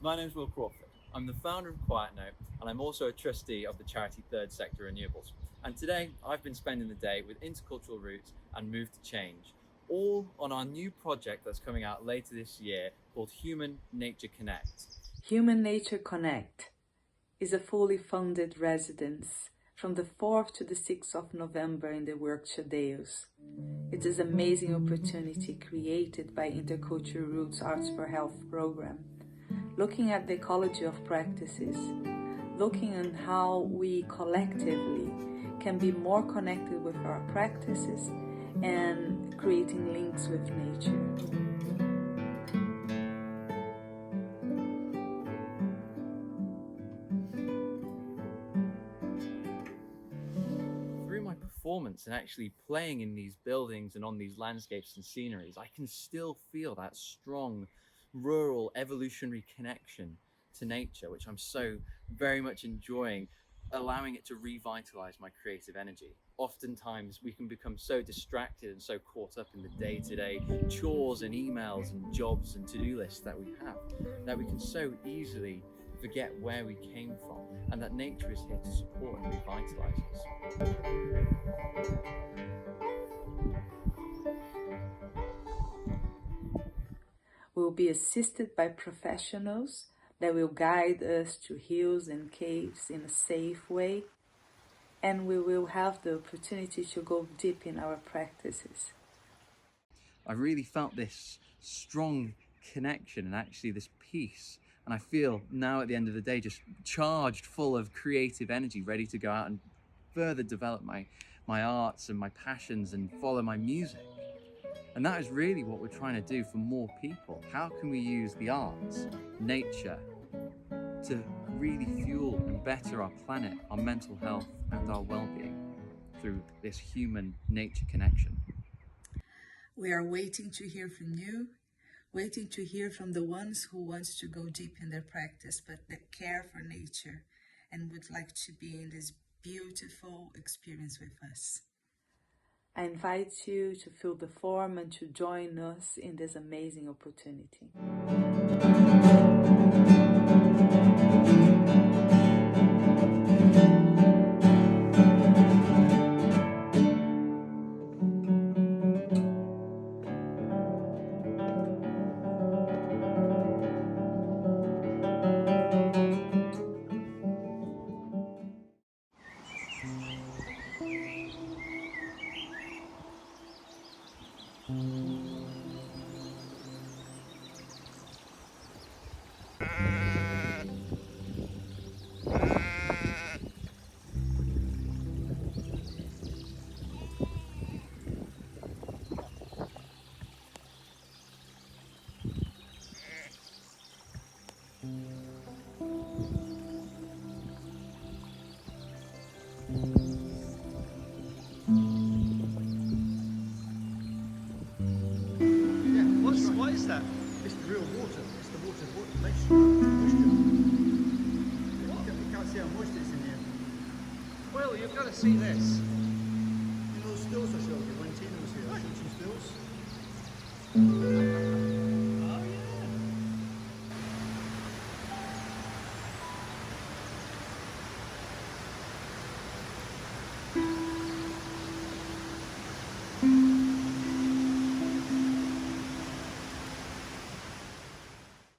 My name is Will Crawford. I'm the founder of Quiet Note, and I'm also a trustee of the charity Third Sector Renewables. And today, I've been spending the day with Intercultural Roots and Move to Change, all on our new project that's coming out later this year called Human Nature Connect. Human Nature Connect is a fully funded residence from the 4th to the 6th of November in the Yorkshire Dales. It is an amazing opportunity created by Intercultural Roots Arts for Health program, looking at the ecology of practices, looking at how we collectively can be more connected with our practices and creating links with nature. Performance and actually playing in these buildings and on these landscapes and sceneries, I can still feel that strong rural evolutionary connection to nature, which I'm so very much enjoying, allowing it to revitalize my creative energy. Oftentimes we can become so distracted and so caught up in the day-to-day chores and emails and jobs and to-do lists that we have, that we can so easily forget where we came from, and that nature is here to support and revitalize us. We will be assisted by professionals that will guide us to hills and caves in a safe way, and we will have the opportunity to go deep in our practices. I really felt this strong connection and actually this peace. And I feel now at the end of the day, just charged full of creative energy, ready to go out and further develop my arts and my passions and follow my music. And that is really what we're trying to do for more people. How can we use the arts, nature, to really fuel and better our planet, our mental health and our well-being through this human-nature connection? We are waiting to hear from you, waiting to hear from the ones who want to go deep in their practice, but that care for nature and would like to be in this beautiful experience with us. I invite you to fill the form and to join us in this amazing opportunity. What is that? It's the real water. It's the water moisture. You can't see how moist it is in here. Well, you've got to see this. You know the stills I showed you when Tina was here? I showed some stills.